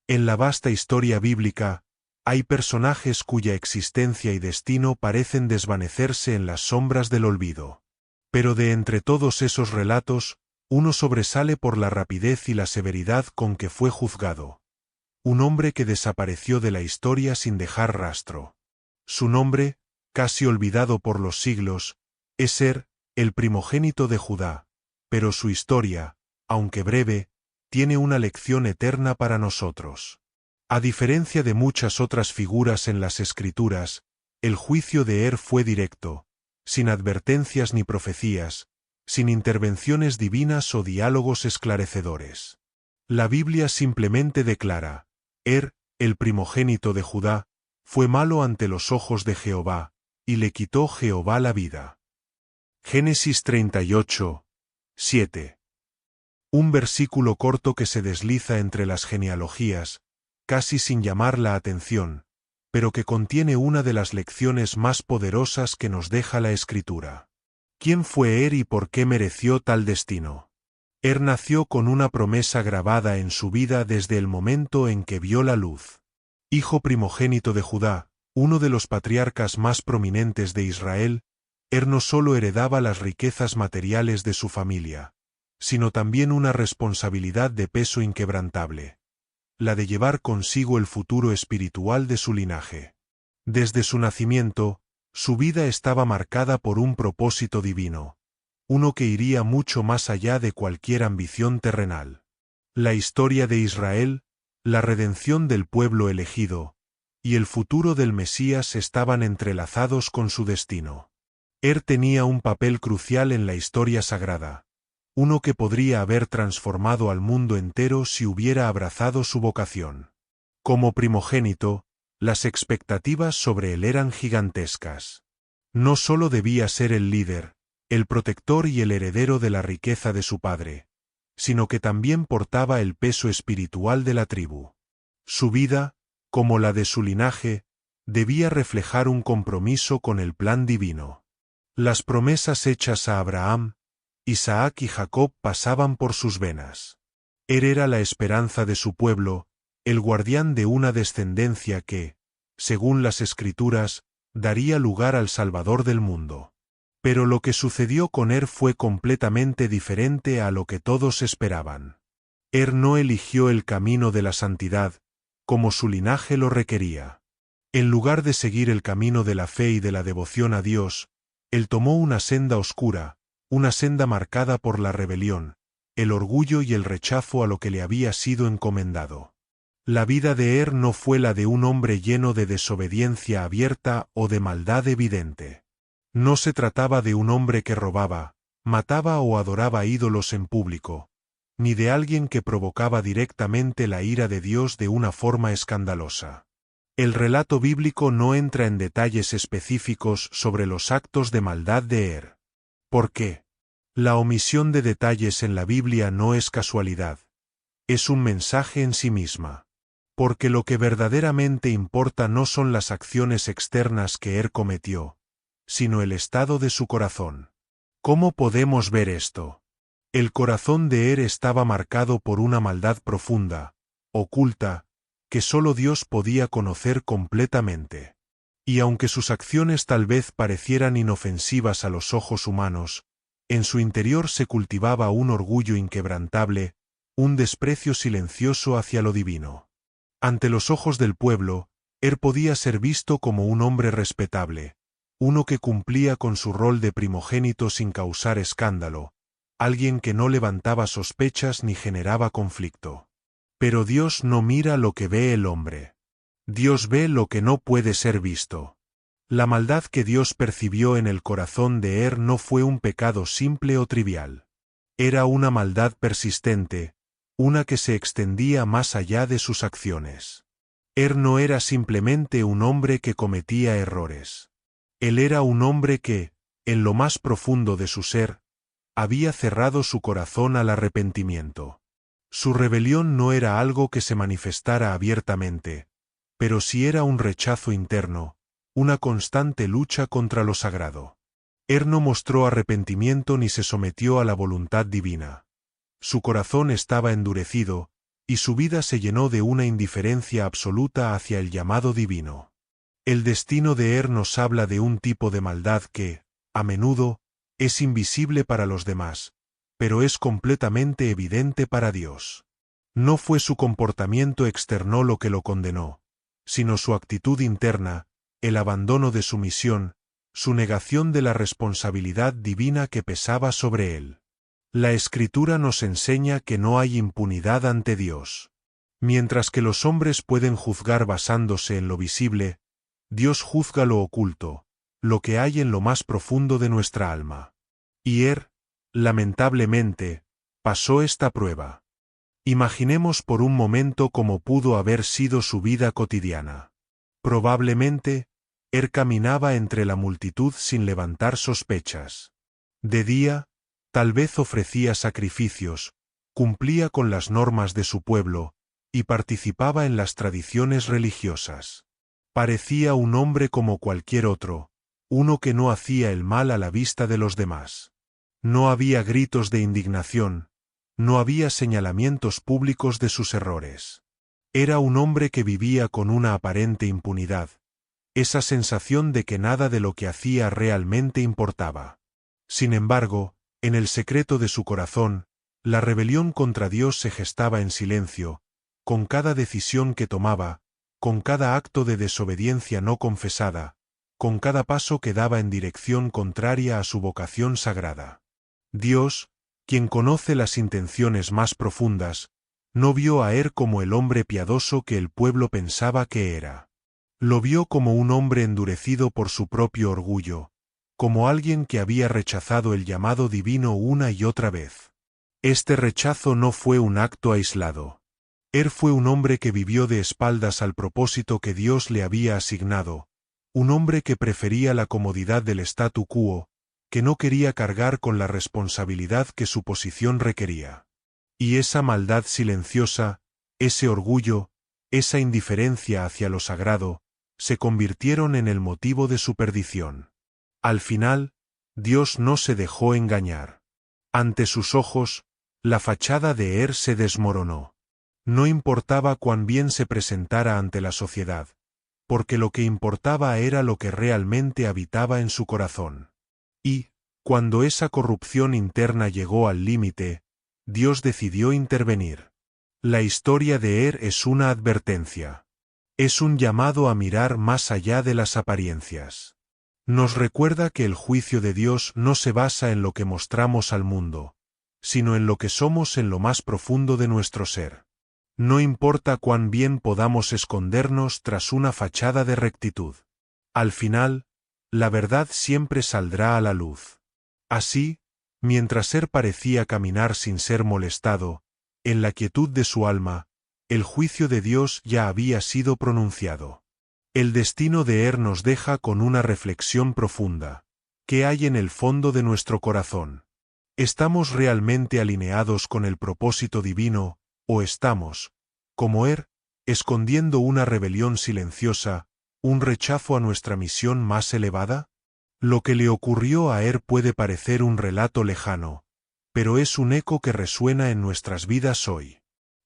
En la vasta historia bíblica, hay personajes cuya existencia y destino parecen desvanecerse en las sombras del olvido. Pero de entre todos esos relatos, uno sobresale por la rapidez y la severidad con que fue juzgado. Un hombre que desapareció de la historia sin dejar rastro. Su nombre, casi olvidado por los siglos, es Er, el primogénito de Judá, pero su historia, aunque breve, tiene una lección eterna para nosotros. A diferencia de muchas otras figuras en las Escrituras, el juicio de Er fue directo, sin advertencias ni profecías, sin intervenciones divinas o diálogos esclarecedores. La Biblia simplemente declara: Er, el primogénito de Judá, fue malo ante los ojos de Jehová, y le quitó Jehová la vida. Génesis 38, 7. Un versículo corto que se desliza entre las genealogías, casi sin llamar la atención, pero que contiene una de las lecciones más poderosas que nos deja la Escritura. ¿Quién fue Er y por qué mereció tal destino? Er nació con una promesa grabada en su vida desde el momento en que vio la luz. Hijo primogénito de Judá, uno de los patriarcas más prominentes de Israel, Er no solo heredaba las riquezas materiales de su familia, sino también una responsabilidad de peso inquebrantable: la de llevar consigo el futuro espiritual de su linaje. Desde su nacimiento, su vida estaba marcada por un propósito divino, uno que iría mucho más allá de cualquier ambición terrenal. La historia de Israel, la redención del pueblo elegido, y el futuro del Mesías estaban entrelazados con su destino. Er tenía un papel crucial en la historia sagrada, uno que podría haber transformado al mundo entero si hubiera abrazado su vocación. Como primogénito, las expectativas sobre él eran gigantescas. No solo debía ser el líder, el protector y el heredero de la riqueza de su padre, sino que también portaba el peso espiritual de la tribu. Su vida, como la de su linaje, debía reflejar un compromiso con el plan divino. Las promesas hechas a Abraham, Isaac y Jacob pasaban por sus venas. Er era la esperanza de su pueblo, el guardián de una descendencia que, según las Escrituras, daría lugar al Salvador del mundo. Pero lo que sucedió con Er fue completamente diferente a lo que todos esperaban. Er no eligió el camino de la santidad, como su linaje lo requería. En lugar de seguir el camino de la fe y de la devoción a Dios, él tomó una senda oscura, una senda marcada por la rebelión, el orgullo y el rechazo a lo que le había sido encomendado. La vida de Er no fue la de un hombre lleno de desobediencia abierta o de maldad evidente. No se trataba de un hombre que robaba, mataba o adoraba ídolos en público, ni de alguien que provocaba directamente la ira de Dios de una forma escandalosa. El relato bíblico no entra en detalles específicos sobre los actos de maldad de Er. ¿Por qué? La omisión de detalles en la Biblia no es casualidad. Es un mensaje en sí misma. Porque lo que verdaderamente importa no son las acciones externas que Er cometió, sino el estado de su corazón. ¿Cómo podemos ver esto? El corazón de Er estaba marcado por una maldad profunda, oculta, que solo Dios podía conocer completamente. Y aunque sus acciones tal vez parecieran inofensivas a los ojos humanos, en su interior se cultivaba un orgullo inquebrantable, un desprecio silencioso hacia lo divino. Ante los ojos del pueblo, Er podía ser visto como un hombre respetable, uno que cumplía con su rol de primogénito sin causar escándalo, alguien que no levantaba sospechas ni generaba conflicto. Pero Dios no mira lo que ve el hombre. Dios ve lo que no puede ser visto. La maldad que Dios percibió en el corazón de Er no fue un pecado simple o trivial. Era una maldad persistente, una que se extendía más allá de sus acciones. Er no era simplemente un hombre que cometía errores. Él era un hombre que, en lo más profundo de su ser, había cerrado su corazón al arrepentimiento. Su rebelión no era algo que se manifestara abiertamente, pero sí era un rechazo interno, una constante lucha contra lo sagrado. Er no mostró arrepentimiento ni se sometió a la voluntad divina. Su corazón estaba endurecido, y su vida se llenó de una indiferencia absoluta hacia el llamado divino. El destino de nos habla de un tipo de maldad que, a menudo, es invisible para los demás, pero es completamente evidente para Dios. No fue su comportamiento externo lo que lo condenó, sino su actitud interna, el abandono de su misión, su negación de la responsabilidad divina que pesaba sobre él. La Escritura nos enseña que no hay impunidad ante Dios. Mientras que los hombres pueden juzgar basándose en lo visible, Dios juzga lo oculto, lo que hay en lo más profundo de nuestra alma. Y lamentablemente, pasó esta prueba. Imaginemos por un momento cómo pudo haber sido su vida cotidiana. Probablemente, caminaba entre la multitud sin levantar sospechas. De día, tal vez ofrecía sacrificios, cumplía con las normas de su pueblo, y participaba en las tradiciones religiosas. Parecía un hombre como cualquier otro, uno que no hacía el mal a la vista de los demás. No había gritos de indignación, no había señalamientos públicos de sus errores. Era un hombre que vivía con una aparente impunidad, esa sensación de que nada de lo que hacía realmente importaba. Sin embargo, en el secreto de su corazón, la rebelión contra Dios se gestaba en silencio, con cada decisión que tomaba, con cada acto de desobediencia no confesada, con cada paso que daba en dirección contraria a su vocación sagrada. Dios, quien conoce las intenciones más profundas, no vio a como el hombre piadoso que el pueblo pensaba que era. Lo vio como un hombre endurecido por su propio orgullo, como alguien que había rechazado el llamado divino una y otra vez. Este rechazo no fue un acto aislado. Fue un hombre que vivió de espaldas al propósito que Dios le había asignado, un hombre que prefería la comodidad del statu quo, que no quería cargar con la responsabilidad que su posición requería. Y esa maldad silenciosa, ese orgullo, esa indiferencia hacia lo sagrado, se convirtieron en el motivo de su perdición. Al final, Dios no se dejó engañar. Ante sus ojos, la fachada de se desmoronó. No importaba cuán bien se presentara ante la sociedad, porque lo que importaba era lo que realmente habitaba en su corazón. Y, cuando esa corrupción interna llegó al límite, Dios decidió intervenir. La historia de es una advertencia. Es un llamado a mirar más allá de las apariencias. Nos recuerda que el juicio de Dios no se basa en lo que mostramos al mundo, sino en lo que somos en lo más profundo de nuestro ser. No importa cuán bien podamos escondernos tras una fachada de rectitud. Al final, la verdad siempre saldrá a la luz. Así, mientras parecía caminar sin ser molestado, en la quietud de su alma, el juicio de Dios ya había sido pronunciado. El destino de nos deja con una reflexión profunda. ¿Qué hay en el fondo de nuestro corazón? ¿Estamos realmente alineados con el propósito divino, o estamos, como escondiendo una rebelión silenciosa, un rechazo a nuestra misión más elevada? Lo que le ocurrió a puede parecer un relato lejano, pero es un eco que resuena en nuestras vidas hoy.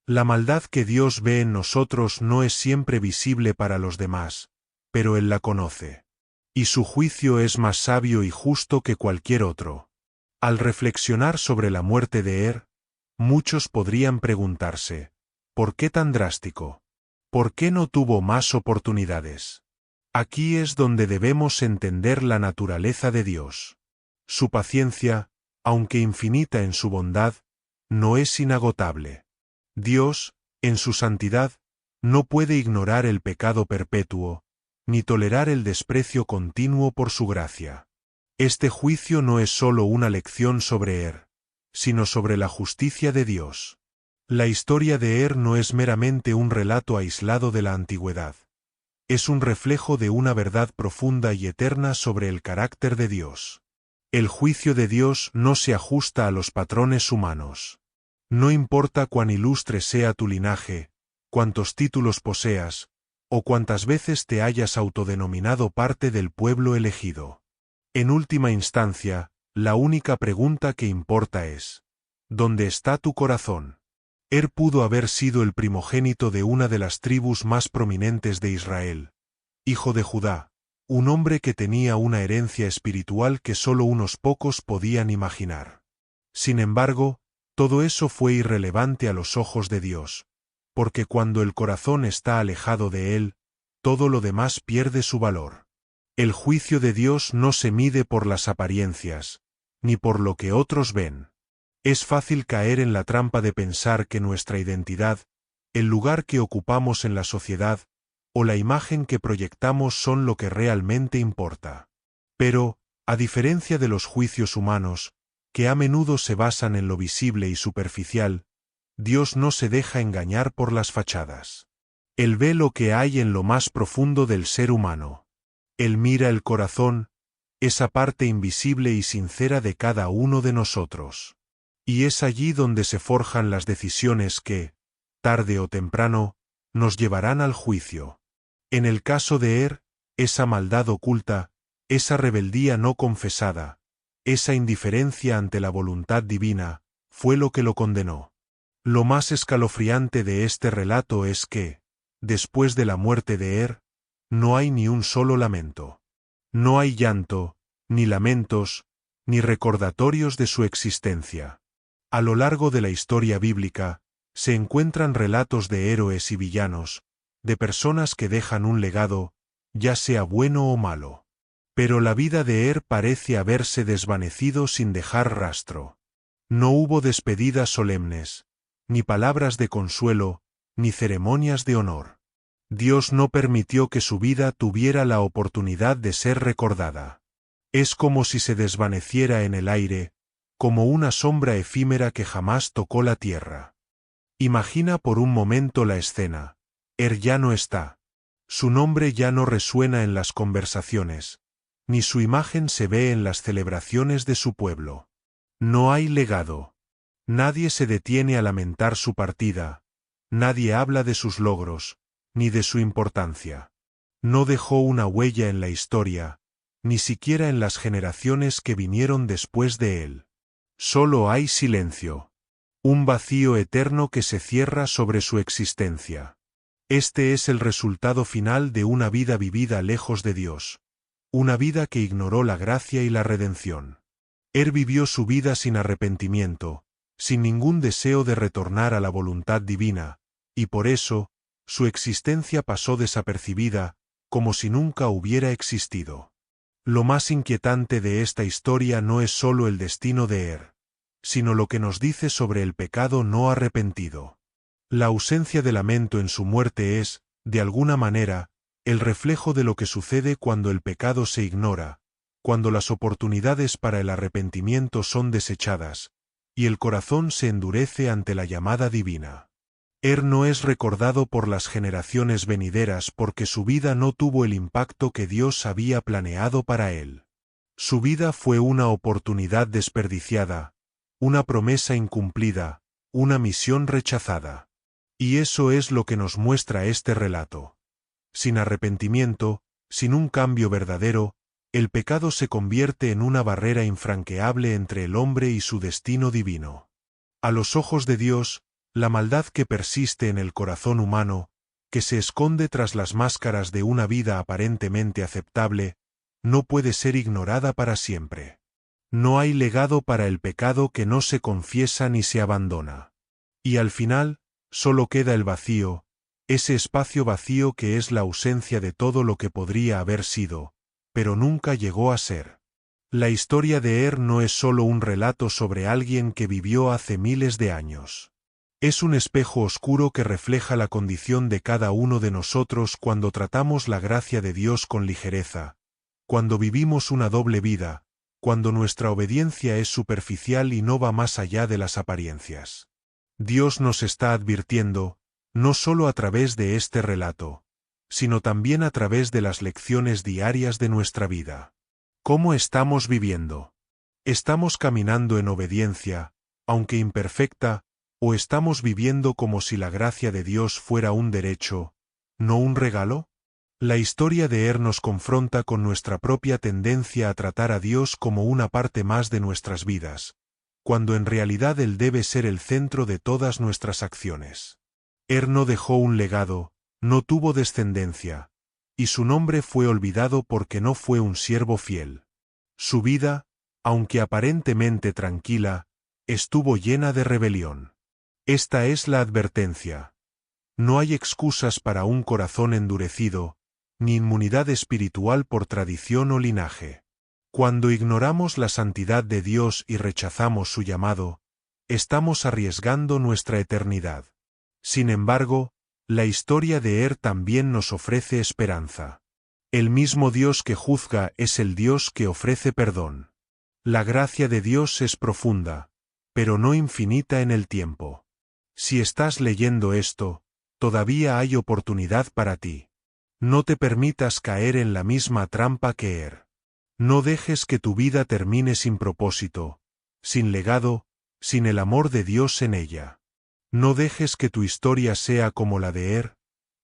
La maldad que Dios ve en nosotros no es siempre visible para los demás, pero Él la conoce. Y su juicio es más sabio y justo que cualquier otro. Al reflexionar sobre la muerte de muchos podrían preguntarse, ¿por qué tan drástico? ¿Por qué no tuvo más oportunidades? Aquí es donde debemos entender la naturaleza de Dios. Su paciencia, aunque infinita en su bondad, no es inagotable. Dios, en su santidad, no puede ignorar el pecado perpetuo, ni tolerar el desprecio continuo por su gracia. Este juicio no es sólo una lección sobre sino sobre la justicia de Dios. La historia de no es meramente un relato aislado de la antigüedad. Es un reflejo de una verdad profunda y eterna sobre el carácter de Dios. El juicio de Dios no se ajusta a los patrones humanos. No importa cuán ilustre sea tu linaje, cuántos títulos poseas, o cuántas veces te hayas autodenominado parte del pueblo elegido. En última instancia, la única pregunta que importa es: ¿dónde está tu corazón? Pudo haber sido el primogénito de una de las tribus más prominentes de Israel, hijo de Judá, un hombre que tenía una herencia espiritual que solo unos pocos podían imaginar. Sin embargo, todo eso fue irrelevante a los ojos de Dios, porque cuando el corazón está alejado de Él, todo lo demás pierde su valor. El juicio de Dios no se mide por las apariencias, ni por lo que otros ven. Es fácil caer en la trampa de pensar que nuestra identidad, el lugar que ocupamos en la sociedad, o la imagen que proyectamos son lo que realmente importa. Pero, a diferencia de los juicios humanos, que a menudo se basan en lo visible y superficial, Dios no se deja engañar por las fachadas. Él ve lo que hay en lo más profundo del ser humano. Él mira el corazón, esa parte invisible y sincera de cada uno de nosotros. Y es allí donde se forjan las decisiones que, tarde o temprano, nos llevarán al juicio. En el caso de esa maldad oculta, esa rebeldía no confesada, esa indiferencia ante la voluntad divina, fue lo que lo condenó. Lo más escalofriante de este relato es que, después de la muerte de no hay ni un solo lamento. No hay llanto, ni lamentos, ni recordatorios de su existencia. A lo largo de la historia bíblica, se encuentran relatos de héroes y villanos, de personas que dejan un legado, ya sea bueno o malo. Pero la vida de parece haberse desvanecido sin dejar rastro. No hubo despedidas solemnes, ni palabras de consuelo, ni ceremonias de honor. Dios no permitió que su vida tuviera la oportunidad de ser recordada. Es como si se desvaneciera en el aire, como una sombra efímera que jamás tocó la tierra. Imagina por un momento la escena. Ya no está. Su nombre ya no resuena en las conversaciones, ni su imagen se ve en las celebraciones de su pueblo. No hay legado. Nadie se detiene a lamentar su partida, nadie habla de sus logros, ni de su importancia. No dejó una huella en la historia, ni siquiera en las generaciones que vinieron después de él. Solo hay silencio. Un vacío eterno que se cierra sobre su existencia. Este es el resultado final de una vida vivida lejos de Dios. Una vida que ignoró la gracia y la redención. Vivió su vida sin arrepentimiento, sin ningún deseo de retornar a la voluntad divina, y por eso, su existencia pasó desapercibida, como si nunca hubiera existido. Lo más inquietante de esta historia no es solo el destino de sino lo que nos dice sobre el pecado no arrepentido. La ausencia de lamento en su muerte es, de alguna manera, el reflejo de lo que sucede cuando el pecado se ignora, cuando las oportunidades para el arrepentimiento son desechadas, y el corazón se endurece ante la llamada divina. No es recordado por las generaciones venideras porque su vida no tuvo el impacto que Dios había planeado para él. Su vida fue una oportunidad desperdiciada, una promesa incumplida, una misión rechazada. Y eso es lo que nos muestra este relato. Sin arrepentimiento, sin un cambio verdadero, el pecado se convierte en una barrera infranqueable entre el hombre y su destino divino. A los ojos de Dios, la maldad que persiste en el corazón humano, que se esconde tras las máscaras de una vida aparentemente aceptable, no puede ser ignorada para siempre. No hay legado para el pecado que no se confiesa ni se abandona. Y al final, solo queda el vacío, ese espacio vacío que es la ausencia de todo lo que podría haber sido, pero nunca llegó a ser. La historia de no es solo un relato sobre alguien que vivió hace miles de años. Es un espejo oscuro que refleja la condición de cada uno de nosotros cuando tratamos la gracia de Dios con ligereza, cuando vivimos una doble vida, cuando nuestra obediencia es superficial y no va más allá de las apariencias. Dios nos está advirtiendo, no solo a través de este relato, sino también a través de las lecciones diarias de nuestra vida. ¿Cómo estamos viviendo? ¿Estamos caminando en obediencia, aunque imperfecta, o estamos viviendo como si la gracia de Dios fuera un derecho, no un regalo? La historia de nos confronta con nuestra propia tendencia a tratar a Dios como una parte más de nuestras vidas, cuando en realidad Él debe ser el centro de todas nuestras acciones. No dejó un legado, no tuvo descendencia, y su nombre fue olvidado porque no fue un siervo fiel. Su vida, aunque aparentemente tranquila, estuvo llena de rebelión. Esta es la advertencia. No hay excusas para un corazón endurecido, ni inmunidad espiritual por tradición o linaje. Cuando ignoramos la santidad de Dios y rechazamos su llamado, estamos arriesgando nuestra eternidad. Sin embargo, la historia de también nos ofrece esperanza. El mismo Dios que juzga es el Dios que ofrece perdón. La gracia de Dios es profunda, pero no infinita en el tiempo. Si estás leyendo esto, todavía hay oportunidad para ti. No te permitas caer en la misma trampa que No dejes que tu vida termine sin propósito, sin legado, sin el amor de Dios en ella. No dejes que tu historia sea como la de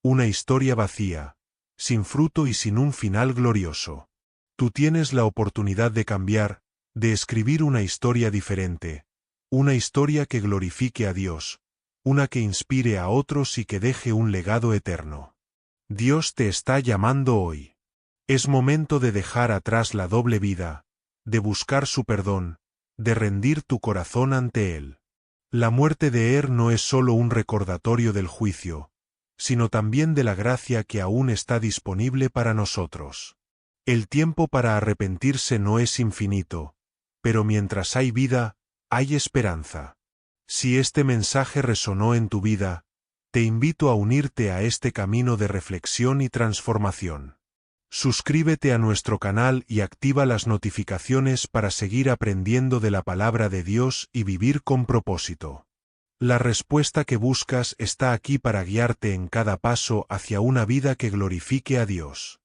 una historia vacía, sin fruto y sin un final glorioso. Tú tienes la oportunidad de cambiar, de escribir una historia diferente, una historia que glorifique a Dios, una que inspire a otros y que deje un legado eterno. Dios te está llamando hoy. Es momento de dejar atrás la doble vida, de buscar su perdón, de rendir tu corazón ante Él. La muerte de no es solo un recordatorio del juicio, sino también de la gracia que aún está disponible para nosotros. El tiempo para arrepentirse no es infinito, pero mientras hay vida, hay esperanza. Si este mensaje resonó en tu vida, te invito a unirte a este camino de reflexión y transformación. Suscríbete a nuestro canal y activa las notificaciones para seguir aprendiendo de la palabra de Dios y vivir con propósito. La respuesta que buscas está aquí para guiarte en cada paso hacia una vida que glorifique a Dios.